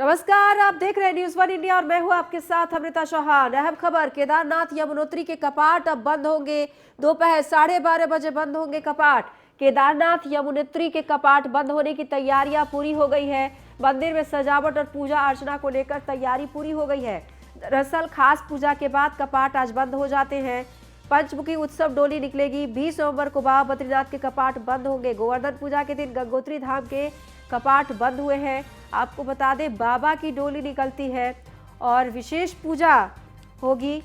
नमस्कार, आप देख रहे हैं न्यूज वन इंडिया और मैं हूं आपके साथ अमृता चौहान। अहम खबर, केदारनाथ यमुनोत्री के कपाट अब बंद होंगे। दोपहर 12:30 बजे बंद होंगे कपाट। केदारनाथ यमुनोत्री के कपाट बंद होने की तैयारियां पूरी हो गई है। मंदिर में सजावट और पूजा अर्चना को लेकर तैयारी पूरी हो गई है। दरअसल खास पूजा के बाद कपाट आज बंद हो जाते हैं। पंचमुखी उत्सव डोली निकलेगी। 20 नवंबर को बाबा बद्रीनाथ के कपाट बंद होंगे। गोवर्धन पूजा के दिन गंगोत्री धाम के कपाट बंद हुए हैं। आपको बता दें, बाबा की डोली निकलती है और विशेष पूजा होगी।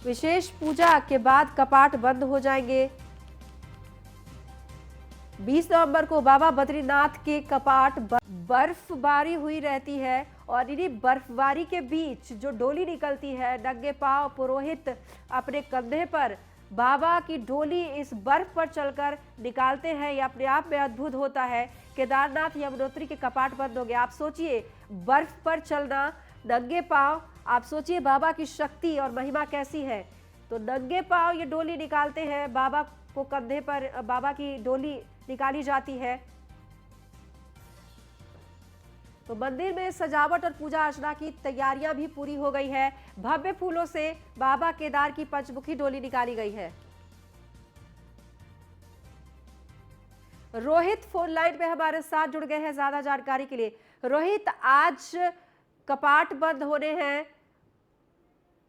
विशेष पूजा के बाद कपाट बंद हो जाएंगे। 20 नवंबर को बाबा बद्रीनाथ के कपाट बर्फबारी हुई रहती है और इन्हीं बर्फबारी के बीच जो डोली निकलती है, नंगे पांव पुरोहित अपने कंधे पर बाबा की डोली इस बर्फ पर चलकर निकालते हैं। ये अपने आप में अद्भुत होता है। केदारनाथ यमुनोत्री के कपाट बंद हो गए। आप सोचिए, बर्फ पर चलना नंगे पांव, आप सोचिए बाबा की शक्ति और महिमा कैसी है। तो नंगे पांव ये डोली निकालते हैं, बाबा को कंधे पर बाबा की डोली निकाली जाती है। तो मंदिर में सजावट और पूजा अर्चना की तैयारियां भी पूरी हो गई है। भव्य फूलों से बाबा केदार की पंचमुखी डोली निकाली गई है। रोहित फोन लाइन पे हमारे साथ जुड़ गए हैं ज्यादा जानकारी के लिए। रोहित, आज कपाट बंद होने हैं,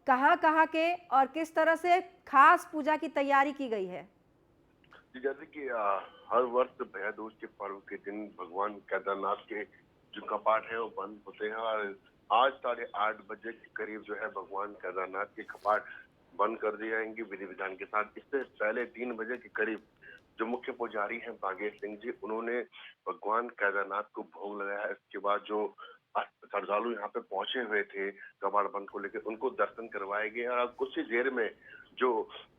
कहां कहां के और किस तरह से खास पूजा की तैयारी की गई है? जी, जैसे कि हर वर्ष भैया दूज के पर्व के दिन भगवान केदारनाथ के जो कपाट है वो बंद होते हैं और आज 8:30 के करीब जो है भगवान केदारनाथ के कपाट बंद कर दिए जाएंगे विधि विधान के साथ। इससे पहले 3 बजे के करीब जो मुख्य पुजारी हैं बागेश सिंह जी, उन्होंने भगवान केदारनाथ को भोग लगाया। इसके बाद जो श्रद्धालु यहाँ पे पहुंचे हुए थे कपाट बंद को लेकर, उनको दर्शन करवाए गए और कुछ ही देर में जो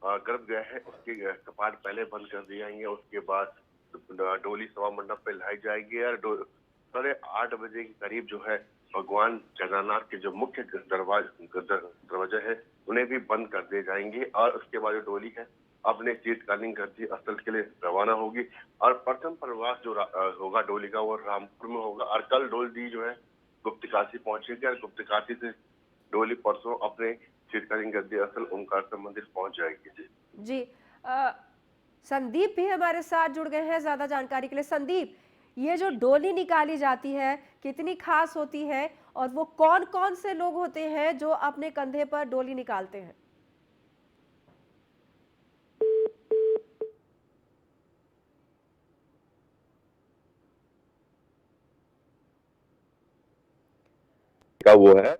गर्भगृह है उसके कपाट पहले बंद कर दिए जाएंगे। उसके बाद डोली सभा मंडप पे लाई जाएगी और 8:30 के करीब जो है भगवान केदारनाथ के जो मुख्य दरवाजे है उन्हें भी बंद कर दिए जाएंगे और उसके बाद जो डोली है अपने शीतकालीन गंतव्य स्थल के लिए रवाना होगी और प्रथम प्रवास जो होगा डोली का वो रामपुर में होगा और कल डोली जो है गुप्तकाशी पहुंचेगी और गुप्तकाशी से डोली परसों अपने शीतकालीन गद्दी स्थल ओमकारेश्वर मंदिर पहुंच जाएगी। जी जी, संदीप भी हमारे साथ जुड़ गए हैं ज्यादा जानकारी के लिए। संदीप, ये जो डोली निकाली जाती है कितनी खास होती है और वो कौन कौन से लोग होते हैं जो अपने कंधे पर डोली निकालते हैं? का वो है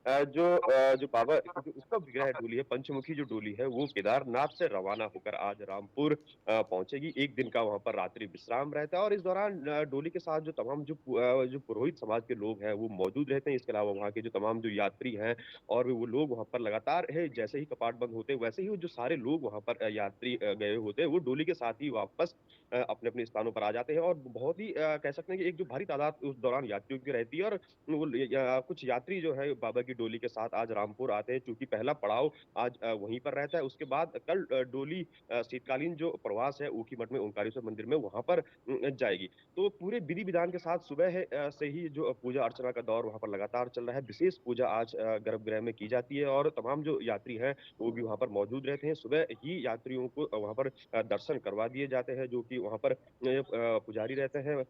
जो बाबा, क्योंकि उसका विग्रह डोली है, पंचमुखी जो डोली है वो केदारनाथ से रवाना होकर आज रामपुर पहुंचेगी। एक दिन का वहां पर रात्रि विश्राम रहता है और इस दौरान डोली के साथ जो तमाम जो पुरोहित समाज के लोग हैं वो मौजूद रहते हैं। इसके अलावा वहाँ के जो तमाम जो यात्री हैं और भी वो लोग वहां पर लगातार है, जैसे ही कपाट बंद होते हैं वैसे ही वो जो सारे लोग वहां पर यात्री गए होते हैं वो डोली के साथ ही वापस अपने अपने स्थानों पर आ जाते हैं और बहुत ही कह सकते हैं कि एक जो भारी तादाद उस दौरान यात्रियों की रहती है और वो कुछ यात्री जो है बाबा की डोली के साथ आज रामपुर आते हैं, चूंकि पहला पड़ाव आज वहीं पर रहता है। उसके बाद कल डोली शीतकालीन जो प्रवास है ऊखीमठ में ओंकारेश्वर मंदिर में वहां पर जाएगी। तो पूरे विधि विधान के साथ सुबह है से ही जो पूजा अर्चना का दौर वहां पर लगातार चल रहा है। विशेष पूजा आज गर्भगृह में की जाती है और तमाम जो यात्री हैं वो भी वहां पर मौजूद रहते हैं। सुबह ही यात्रियों को वहां पर दर्शन करवा दिए जाते हैं, जो कि वहां पर पुजारी रहते हैं।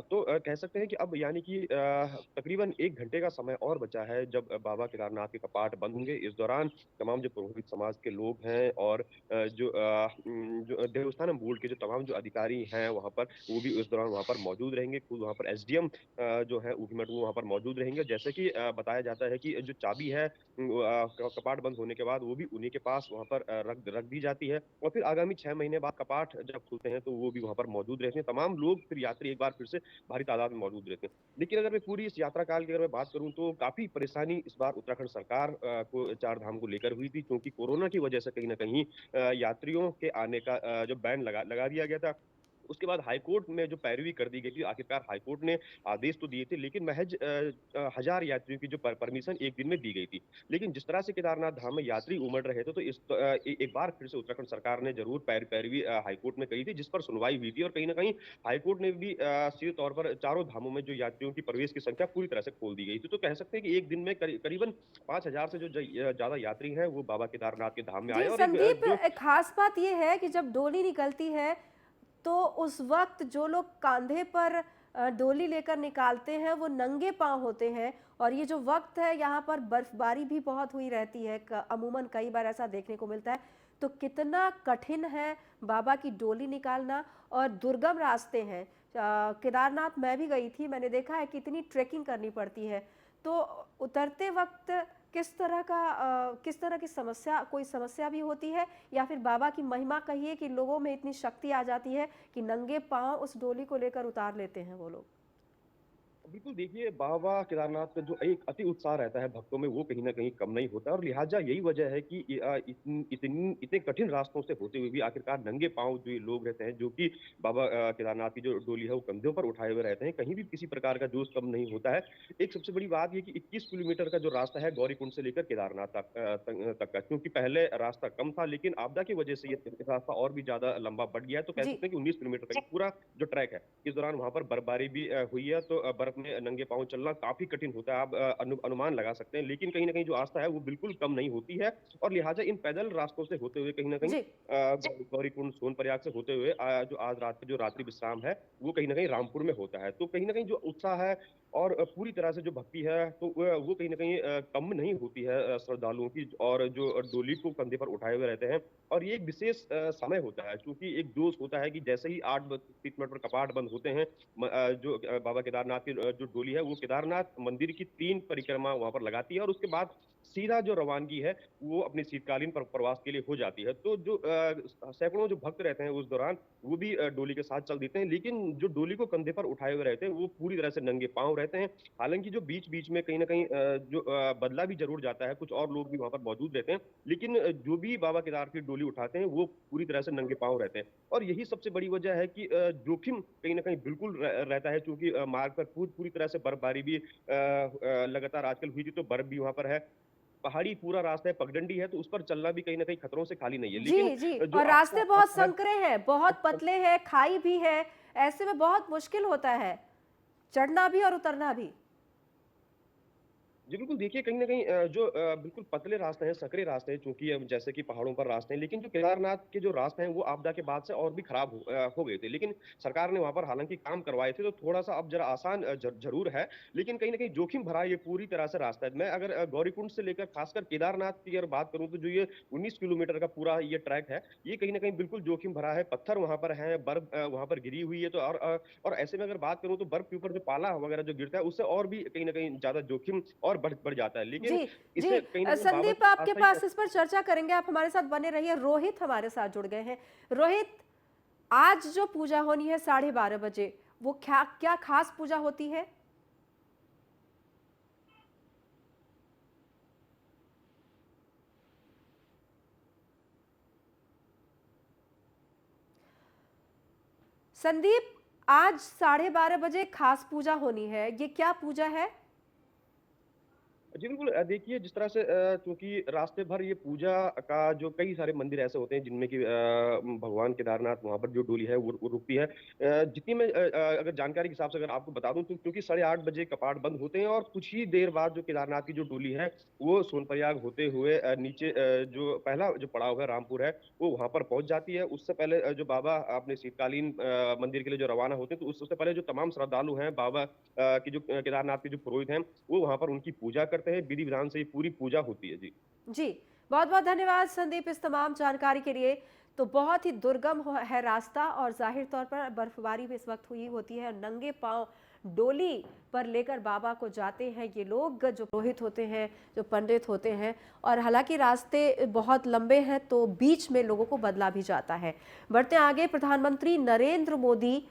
तो कह सकते हैं कि अब यानी कि तकरीबन 1 घंटे का समय और बचा है जब बाबा केदारनाथ के कपाट बंद होंगे। इस दौरान तमाम जो पुरोहित समाज के लोग हैं और जो देवस्थानम बोर्ड के जो तमाम जो अधिकारी हैं वहाँ पर, वो भी उस दौरान वहाँ पर मौजूद रहेंगे। खुद वहाँ पर एसडीएम जो है ऊखीमठ वो वहाँ पर मौजूद रहेंगे। जैसे कि बताया जाता है कि जो चाबी है कपाट बंद होने के बाद वो भी उन्हीं के पास वहाँ पर रख रख दी जाती है और फिर आगामी 6 महीने बाद कपाट जब खुलते हैं तो वो भी वहाँ पर मौजूद रहते हैं। तमाम लोग फिर यात्री एक बार फिर से भारी तादाद में मौजूद रहते हैं। लेकिन अगर मैं पूरी इस यात्रा काल की अगर मैं बात करूं तो काफी परेशानी इस बार उत्तराखंड सरकार को चार धाम को लेकर हुई थी, क्योंकि कोरोना की वजह से कहीं ना कहीं यात्रियों के आने का जो बैन लगा लगा दिया गया था। उसके बाद हाईकोर्ट में जो पैरवी कर दी गई थी, आखिरकार हाईकोर्ट ने आदेश तो दिए थे, लेकिन महज 1000 यात्रियों की जो परमिशन एक दिन में दी गई थी। लेकिन जिस तरह से केदारनाथ धाम में यात्री उमड़ रहे थे, तो एक बार फिर से उत्तराखंड सरकार ने जरूर पैरवी हाईकोर्ट में करी थी, जिस पर सुनवाई हुई थी। और कहीं ना कहीं हाईकोर्ट ने भी सीधे तौर पर चारों धामों में जो यात्रियों की प्रवेश की संख्या पूरी तरह से खोल दी गई थी। तो कह सकते हैं कि एक दिन में करीबन 5000 से जो ज्यादा यात्री हैं वो बाबा केदारनाथ के धाम में आए। जी और संदीप, जो एक खास बात ये है कि जब डोली निकलती है तो उस वक्त जो लोग कांधे पर डोली लेकर निकालते हैं वो नंगे पांव होते हैं, और ये जो वक्त है यहाँ पर बर्फबारी भी बहुत हुई रहती है, अमूमन कई बार ऐसा देखने को मिलता है। तो कितना कठिन है बाबा की डोली निकालना, और दुर्गम रास्ते हैं। केदारनाथ मैं भी गई थी, मैंने देखा है कितनी ट्रेकिंग करनी पड़ती है। तो उतरते वक्त किस तरह की समस्या, कोई समस्या भी होती है, या फिर बाबा की महिमा कहिए कि लोगों में इतनी शक्ति आ जाती है कि नंगे पांव उस डोली को लेकर उतार लेते हैं वो लोग? बिल्कुल देखिए, बाबा केदारनाथ का जो एक अति उत्साह रहता है भक्तों में, वो कहीं न कहीं कम नहीं होता। और लिहाजा यही वजह है कि इतने कठिन रास्तों से होते हुए भी आखिरकार नंगे पाँव जो ये लोग रहते हैं, जो कि बाबा केदारनाथ की जो डोली है वो कंधों पर उठाए हुए रहते हैं, कहीं भी किसी प्रकार का जोश कम नहीं होता है। एक सबसे बड़ी बात ये कि 21 किलोमीटर का जो रास्ता है गौरीकुंड से लेकर केदारनाथ तक का, क्योंकि पहले रास्ता कम था, लेकिन आपदा की वजह से ये रास्ता और भी ज़्यादा लंबा बढ़ गया है। तो कह जी सकते हैं कि 19 किलोमीटर का ये पूरा जो ट्रैक है, इस दौरान वहाँ पर बर्फबारी भी हुई है, तो बर्फ में नंगे पाँव चलना काफ़ी कठिन होता है। आप अनुमान लगा सकते हैं, लेकिन कहीं न कहीं जो आस्था है वो बिल्कुल कम नहीं होती है। और लिहाजा इन पैदल रास्तों से होते हुए कहीं न कहीं जी गौरीकुंड, सोनप्रयाग से होते हुए जो आज रात का जो रात्रि विश्राम है, वो कहीं न कहीं रामपुर में होता है। तो कहीं न कहीं जो उत्साह है और पूरी तरह से जो भक्ति है, तो वो कहीं न कहीं कम नहीं होती है श्रद्धालुओं की, और जो डोली को कंधे पर उठाए हुए रहते हैं। और ये एक विशेष समय होता है, क्योंकि एक जोश होता है कि जैसे ही 8 बज 30 मिनट पर कपाट बंद होते हैं, जो बाबा केदारनाथ की जो डोली है वो केदारनाथ मंदिर की 3 परिक्रमा वहाँ पर लगाती है, और उसके बाद सीधा जो रवानगी है वो अपने शीतकालीन प्रवास के लिए हो जाती है। तो जो सैकड़ों जो भक्त रहते हैं उस दौरान, वो भी डोली के साथ चल देते हैं, लेकिन जो डोली को कंधे पर उठाए हुए रहते हैं वो पूरी तरह से नंगे पाँव रहते हैं। हालांकि जो बीच-बीच में कहीं न कहीं जो बदला भी ज़रूर जाता है, कुछ और लोग भी वहाँ पर मौजूद रहते हैं, लेकिन जो भी बाबा केदार की डोली उठाते हैं वो पूरी तरह से नंगे पाँव रहते हैं। और यही सबसे बड़ी वजह है कि जोखिम कहीं न कहीं बिल्कुल रहता है, चूँकि मार्ग पर पूरी तरह से बर्फबारी भी लगातार आजकल हुई थी, तो बर्फ भी वहाँ पर है। पहाड़ी पूरा रास्ता है, पगडंडी है, तो उस पर चलना भी कहीं न कहीं खतरों से खाली नहीं है। लेकिन जी जी, जो और आपका रास्ते बहुत आस्था है, संकरे हैं, बहुत पतले हैं, खाई भी है, ऐसे में बहुत मुश्किल होता है चढ़ना भी और उतरना भी। जी, बिल्कुल देखिए, कहीं न कहीं जो बिल्कुल पतले रास्ते हैं, सकरे रास्ते हैं, चूँकि अब जैसे कि पहाड़ों पर रास्ते हैं, लेकिन जो केदारनाथ के जो रास्ते हैं, वो आपदा के बाद से और भी खराब हो गए थे। लेकिन सरकार ने वहाँ पर हालाँकि काम करवाए थे, तो थोड़ा-सा अब ज़रा आसान ज़रूर है, लेकिन कहीं न कहीं जोखिम भरा ये पूरी तरह से रास्ता है। मैं अगर गौरीकुंड से लेकर खासकर केदारनाथ की अगर बात करूँ, तो जो ये 19 किलोमीटर का पूरा ये ट्रैक है, ये कहीं न कहीं बिल्कुल जोखिम भरा है। पत्थर वहाँ पर हैं, बर्फ़ वहाँ पर गिरी हुई है, तो और ऐसे में अगर बात करूँ, तो बर्फ़ के ऊपर जो पाला वगैरह जो गिरता है, उससे और भी कहीं न कहीं ज़्यादा जोखिम और बढ़ बढ़ जाता है। लेकिन जी जी, इससे कहीं न कहीं बाबा संदीप की आपके आस्था ही पास इस पर चर्चा करेंगे, आप हमारे साथ बने रहिए। रोहित हमारे साथ जुड़ गए हैं। रोहित, आज जो पूजा होनी है 12:30 बजे, वो क्या क्या खास पूजा होती है? संदीप, आज 12:30 बजे खास पूजा होनी है, ये क्या पूजा है? जी, बिल्कुल देखिए, जिस तरह से चूँकि रास्ते भर ये पूजा का जो कई सारे मंदिर ऐसे होते हैं जिनमें कि भगवान केदारनाथ वहाँ पर जो डोली है वो रुकती है। जितनी मैं अगर जानकारी के हिसाब से अगर आपको बता दूँ, तो क्योंकि 8:30 बजे कपाट बंद होते हैं, और कुछ ही देर बाद जो केदारनाथ की जो डोली है वो सोनप्रयाग होते हुए नीचे जो पहला जो पड़ाव है रामपुर है, वो वहाँ पर पहुँच जाती है। उससे पहले जो बाबा अपने शीतकालीन मंदिर के लिए जो रवाना होते हैं, तो उससे पहले जो तमाम श्रद्धालु हैं बाबा की जो केदारनाथ के जो पुरोहित हैं, वो वहाँ पर उनकी पूजा करते हैं, विधि-विधान से ये पूरी पूजा होती है। जी। जी, बहुत-बहुत धन्यवाद संदीप इस तमाम जानकारी के लिए। तो बहुत ही दुर्गम है रास्ता, और जाहिर तौर पर बर्फबारी भी इस वक्त हुई होती है। नंगे पांव डोली पर लेकर बाबा को जाते हैं ये लोग, जो पुरोहित होते हैं, जो पंडित होते हैं। और हालांकि रास्ते बहुत लंबे हैं, तो बीच में लोगों को बदला भी जाता है। बढ़ते आगे, प्रधानमंत्री नरेंद्र मोदी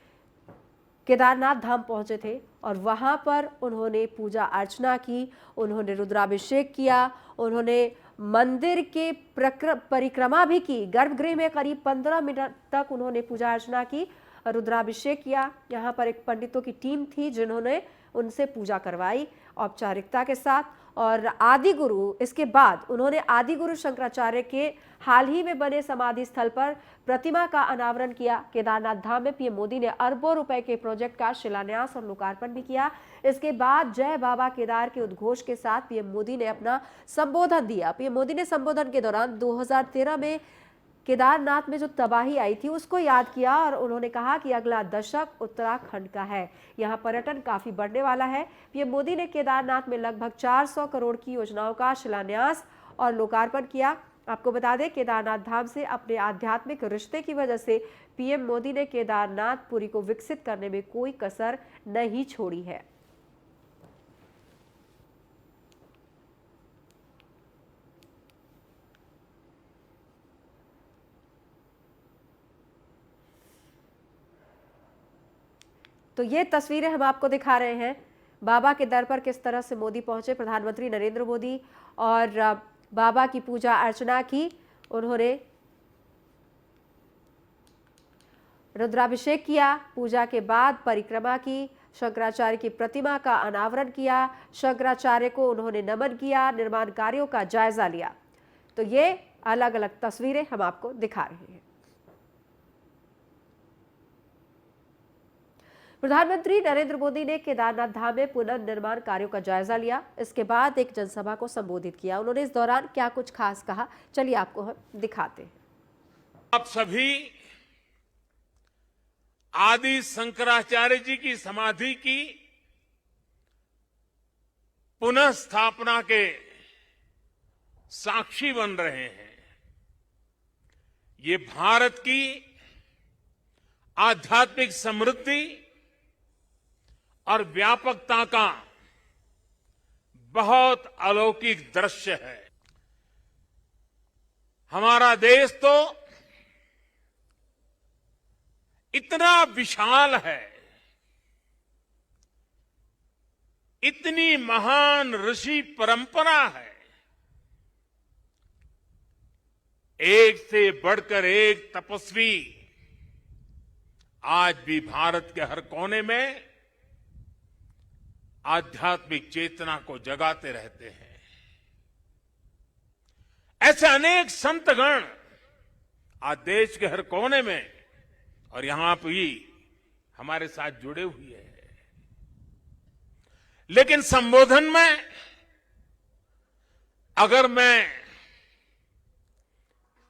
केदारनाथ धाम पहुंचे थे, और वहां पर उन्होंने पूजा अर्चना की, उन्होंने रुद्राभिषेक किया, उन्होंने मंदिर के परिक्रमा भी की। गर्भगृह में करीब 15 मिनट तक उन्होंने पूजा अर्चना की। रुद्राभिषेक किया। यहाँ पर एक पंडितों की टीम थी जिन्होंने उनसे पूजा करवाई औपचारिकता के साथ। और आदि गुरु, इसके बाद उन्होंने आदि गुरु शंकराचार्य के हाल ही में बने समाधि स्थल पर प्रतिमा का अनावरण किया। केदारनाथ धाम में पीएम मोदी ने अरबों रुपए के प्रोजेक्ट का शिलान्यास और लोकार्पण भी किया। इसके बाद जय बाबा केदार के उद्घोष के साथ पीएम मोदी ने अपना संबोधन दिया। पीएम मोदी ने संबोधन के दौरान 2013 में केदारनाथ में जो तबाही आई थी उसको याद किया और उन्होंने कहा कि अगला दशक उत्तराखंड का है, यहाँ पर्यटन काफी बढ़ने वाला है। पीएम मोदी ने केदारनाथ में लगभग 400 करोड़ की योजनाओं का शिलान्यास और लोकार्पण किया। आपको बता दें, केदारनाथ धाम से अपने आध्यात्मिक रिश्ते की वजह से पीएम मोदी ने केदारनाथ पुरी को विकसित करने में कोई कसर नहीं छोड़ी है। तो ये तस्वीरें हम आपको दिखा रहे हैं बाबा के दर पर किस तरह से मोदी पहुंचे। प्रधानमंत्री नरेंद्र मोदी और बाबा की पूजा अर्चना की। उन्होंने रुद्राभिषेक किया, पूजा के बाद परिक्रमा की, शंकराचार्य की प्रतिमा का अनावरण किया, शंकराचार्य को उन्होंने नमन किया, निर्माण कार्यों का जायजा लिया। तो ये अलग अलग तस्वीरें हम आपको दिखा रहे हैं। प्रधानमंत्री नरेंद्र मोदी ने केदारनाथ धाम में पुनर्निर्माण कार्यों का जायजा लिया। इसके बाद एक जनसभा को संबोधित किया। उन्होंने इस दौरान क्या कुछ खास कहा, चलिए आपको हम दिखाते हैं। आप सभी आदि शंकराचार्य जी की समाधि की पुनः स्थापना के साक्षी बन रहे हैं। ये भारत की आध्यात्मिक समृद्धि और व्यापकता का बहुत अलौकिक दृश्य है। हमारा देश तो इतना विशाल है, इतनी महान ऋषि परंपरा है, एक से बढ़कर एक तपस्वी आज भी भारत के हर कोने में आध्यात्मिक चेतना को जगाते रहते हैं। ऐसे अनेक संतगण आज देश के हर कोने में और यहां भी हमारे साथ जुड़े हुए हैं। लेकिन संबोधन में अगर मैं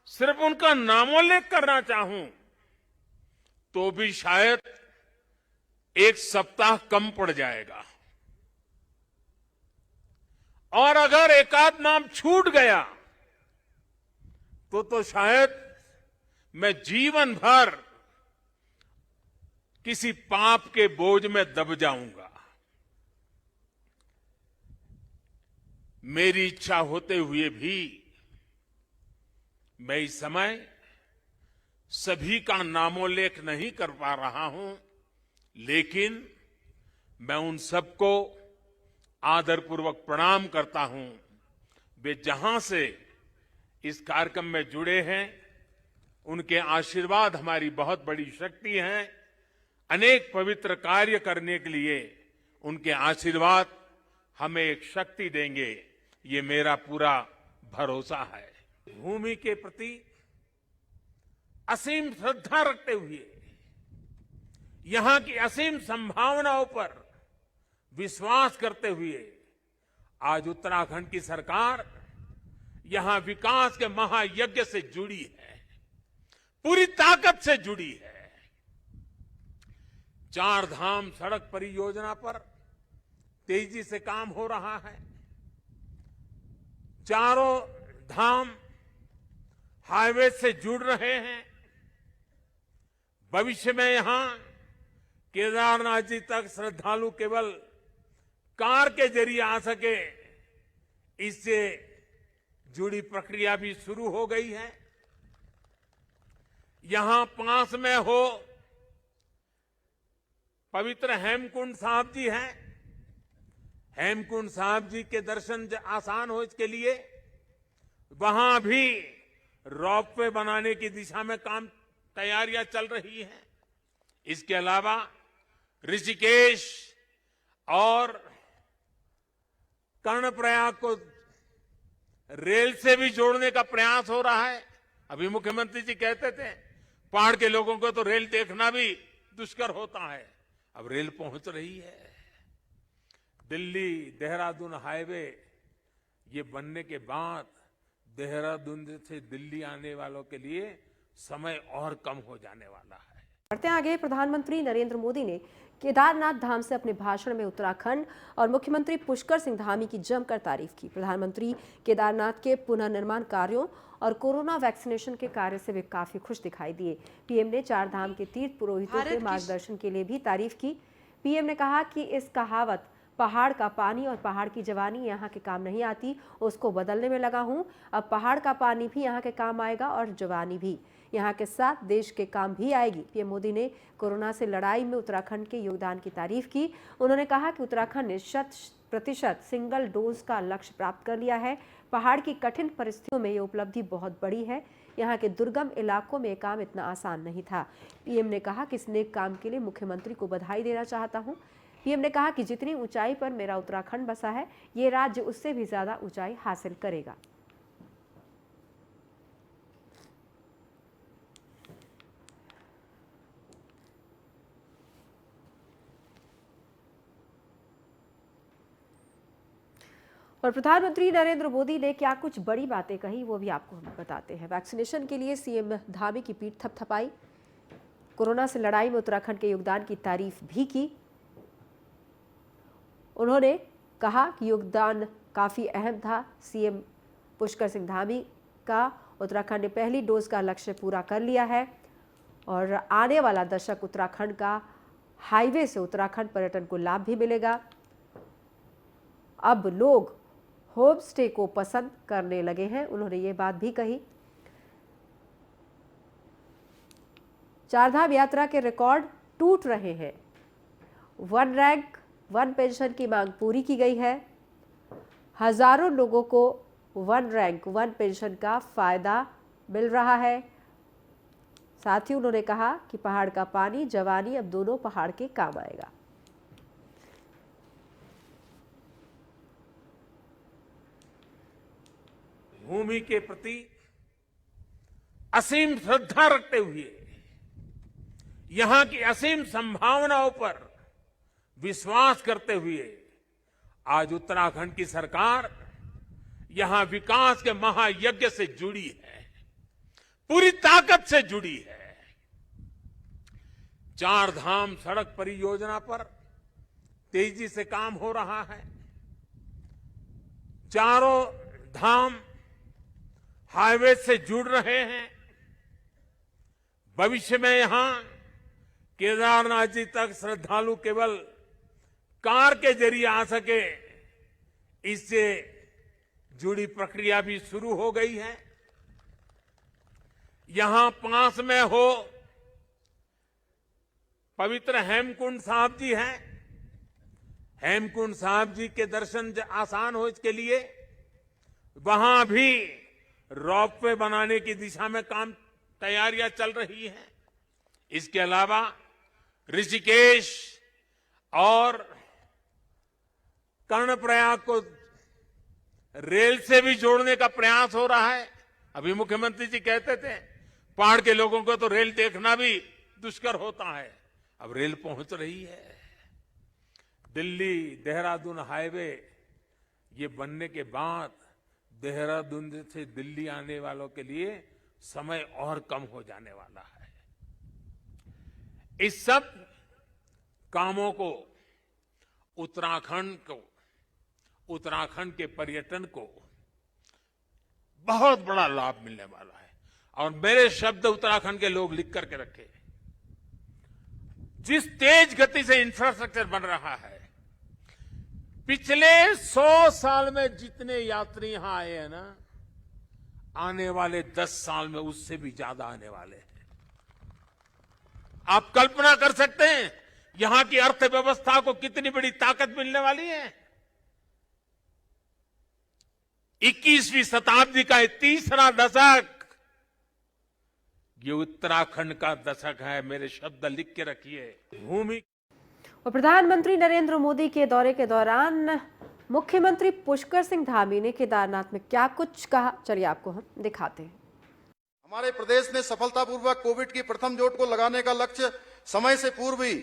सिर्फ उनका नामोल्लेख करना चाहूं तो भी शायद एक सप्ताह कम पड़ जाएगा, और अगर एकाध नाम छूट गया तो शायद मैं जीवन भर किसी पाप के बोझ में दब जाऊंगा। मेरी इच्छा होते हुए भी मैं इस समय सभी का नामोल्लेख नहीं कर पा रहा हूं, लेकिन मैं उन सबको आदरपूर्वक प्रणाम करता हूं। वे जहां से इस कार्यक्रम में जुड़े हैं, उनके आशीर्वाद हमारी बहुत बड़ी शक्ति है। अनेक पवित्र कार्य करने के लिए उनके आशीर्वाद हमें एक शक्ति देंगे, ये मेरा पूरा भरोसा है। भूमि के प्रति असीम श्रद्धा रखते हुए, यहां की असीम संभावनाओं पर विश्वास करते हुए आज उत्तराखंड की सरकार यहां विकास के महायज्ञ से जुड़ी है, पूरी ताकत से जुड़ी है। 4 धाम सड़क परियोजना पर तेजी से काम हो रहा है। चारों धाम हाईवे से जुड़ रहे हैं। भविष्य में यहां केदारनाथ जी तक श्रद्धालु केवल कार के जरिए आ सके, इससे जुड़ी प्रक्रिया भी शुरू हो गई है। यहां पास में हो पवित्र हेमकुंड साहब जी हैं। हेमकुंड साहब जी के दर्शन आसान हो, इसके लिए वहां भी रोपवे बनाने की दिशा में तैयारियां चल रही हैं। इसके अलावा ऋषिकेश और कर्णप्रयाग को रेल से भी जोड़ने का प्रयास हो रहा है। अभी मुख्यमंत्री जी कहते थे पहाड़ के लोगों को तो रेल देखना भी दुष्कर होता है, अब रेल पहुंच रही है। दिल्ली देहरादून हाईवे ये बनने के बाद देहरादून से दिल्ली आने वालों के लिए समय और कम हो जाने वाला है। बढ़ते आगे, प्रधानमंत्री नरेंद्र मोदी ने केदारनाथ धाम से अपने भाषण में उत्तराखंड और मुख्यमंत्री पुष्कर सिंह धामी की जमकर तारीफ की। प्रधानमंत्री केदारनाथ के पुनर्निर्माण कार्यों और कोरोना वैक्सीनेशन के कार्य से वे काफी खुश दिखाई दिए। पीएम ने चार धाम के तीर्थ पुरोहितों के मार्गदर्शन के लिए भी तारीफ की। पीएम ने कहा कि इस कहावत पहाड़ का पानी और पहाड़ की जवानी यहाँ के काम नहीं आती, उसको बदलने में लगा हूँ। अब पहाड़ का पानी भी यहाँ के काम आएगा और जवानी भी यहाँ के साथ देश के काम भी आएगी। पीएम मोदी ने कोरोना से लड़ाई में उत्तराखंड के योगदान की तारीफ की। उन्होंने कहा कि उत्तराखंड ने 100% सिंगल डोज का लक्ष्य प्राप्त कर लिया है। पहाड़ की कठिन परिस्थितियों में ये उपलब्धि बहुत बड़ी है। यहाँ के दुर्गम इलाकों में काम इतना आसान नहीं था। पीएम ने कहा कि इस नेक काम के लिए मुख्यमंत्री को बधाई देना चाहता हूँ। पीएम ने कहा कि जितनी ऊंचाई पर मेरा उत्तराखंड बसा है, ये राज्य उससे भी ज्यादा ऊंचाई हासिल करेगा। और प्रधानमंत्री नरेंद्र मोदी ने क्या कुछ बड़ी बातें कही, वो भी आपको हम बताते हैं। वैक्सीनेशन के लिए सीएम धामी की पीठ थपथपाई। कोरोना से लड़ाई में उत्तराखंड के योगदान की तारीफ भी की। उन्होंने कहा कि योगदान काफी अहम था सीएम पुष्कर सिंह धामी का। उत्तराखंड ने पहली डोज का लक्ष्य पूरा कर लिया है और आने वाला दशक उत्तराखंड का हाईवे से उत्तराखंड पर्यटन को लाभ भी मिलेगा। अब लोग होम स्टे को पसंद करने लगे हैं, उन्होंने ये बात भी कही। चारधाम यात्रा के रिकॉर्ड टूट रहे हैं। वन रैंक वन पेंशन की मांग पूरी की गई है। हजारों लोगों को वन रैंक वन पेंशन का फायदा मिल रहा है। साथ ही उन्होंने कहा कि पहाड़ का पानी जवानी अब दोनों पहाड़ के काम आएगा। भूमि के प्रति असीम श्रद्धा रखते हुए यहां की असीम संभावनाओं पर विश्वास करते हुए आज उत्तराखंड की सरकार यहां विकास के महायज्ञ से जुड़ी है, पूरी ताकत से जुड़ी है। चार धाम सड़क परियोजना पर तेजी से काम हो रहा है। चारों धाम हाईवे से जुड़ रहे हैं। भविष्य में यहां केदारनाथ जी तक श्रद्धालु केवल कार के जरिए आ सके, इससे जुड़ी प्रक्रिया भी शुरू हो गई है। यहां पास में हो पवित्र हेमकुंड साहब जी हैं। हेमकुंड साहब जी के दर्शन आसान हो इसके लिए वहां भी रोपवे बनाने की दिशा में काम तैयारियां चल रही हैं। इसके अलावा ऋषिकेश और कर्णप्रयाग को रेल से भी जोड़ने का प्रयास हो रहा है। अभी मुख्यमंत्री जी कहते थे पहाड़ के लोगों को तो रेल देखना भी दुष्कर होता है, अब रेल पहुंच रही है। दिल्ली देहरादून हाईवे ये बनने के बाद देहरादून से दिल्ली आने वालों के लिए समय और कम हो जाने वाला है। इस सब कामों को उत्तराखंड के पर्यटन को बहुत बड़ा लाभ मिलने वाला है। और मेरे शब्द उत्तराखंड के लोग लिख करके रखे, जिस तेज गति से इंफ्रास्ट्रक्चर बन रहा है, पिछले 100 साल में जितने यात्री यहां आए हैं ना, आने वाले 10 साल में उससे भी ज्यादा आने वाले हैं। आप कल्पना कर सकते हैं यहां की अर्थव्यवस्था को कितनी बड़ी ताकत मिलने वाली है। 21वीं शताब्दी का तीसरा दशक ये उत्तराखंड का दशक है, मेरे शब्द लिख के रखिए। भूमि और प्रधानमंत्री नरेंद्र मोदी के दौरे के दौरान मुख्यमंत्री पुष्कर सिंह धामी ने केदारनाथ में क्या कुछ कहा, चलिए आपको हम दिखाते हैं। हमारे प्रदेश ने सफलतापूर्वक कोविड की प्रथम डोज को लगाने का लक्ष्य समय से पूर्व ही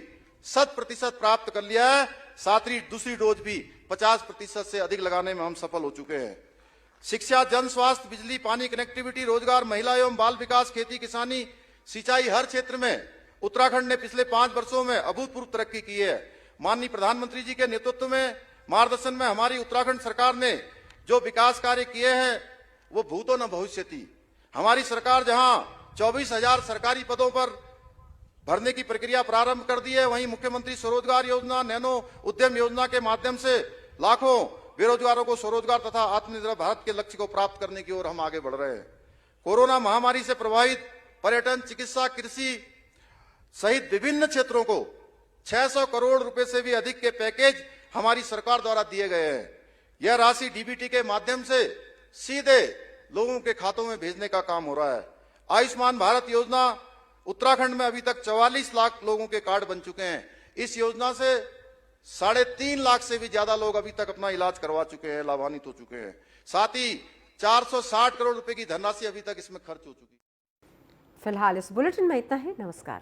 100% प्राप्त कर लिया है। साथ ही दूसरी डोज भी 50% से अधिक लगाने में हम सफल हो चुके हैं। शिक्षा, जन स्वास्थ्य, बिजली, पानी, कनेक्टिविटी, रोजगार, महिला एवं बाल विकास, खेती, किसानी, सिंचाई, हर क्षेत्र में उत्तराखंड ने पिछले 5 वर्षों में अभूतपूर्व तरक्की की है। माननीय प्रधानमंत्री जी के नेतृत्व में, मार्गदर्शन में हमारी उत्तराखंड सरकार ने जो विकास कार्य किए हैं वो भूतो न भविष्यति। हमारी सरकार जहां 24,000 सरकारी पदों पर भरने की प्रक्रिया प्रारंभ कर दी है, वहीं मुख्यमंत्री स्वरोजगार योजना, नैनो उद्यम योजना के माध्यम से लाखों बेरोजगारों को स्वरोजगार तथा आत्मनिर्भर भारत के लक्ष्य को प्राप्त करने की ओर हम आगे बढ़ रहे हैं। कोरोना महामारी से प्रभावित पर्यटन, चिकित्सा, कृषि सहित विभिन्न क्षेत्रों को 600 करोड़ रुपए से भी अधिक के पैकेज हमारी सरकार द्वारा दिए गए हैं। यह राशि डीबीटी के माध्यम से सीधे लोगों के खातों में भेजने का काम हो रहा है। आयुष्मान भारत योजना, उत्तराखंड में अभी तक 44 लाख लोगों के कार्ड बन चुके हैं। इस योजना से 3.5 लाख से भी ज्यादा लोग अभी तक अपना इलाज करवा चुके हैं, लाभान्वित हो चुके हैं। साथ ही 460 करोड़ रुपए की धनराशि अभी तक इसमें खर्च हो चुकी है। फिलहाल इस बुलेटिन में इतना ही। नमस्कार।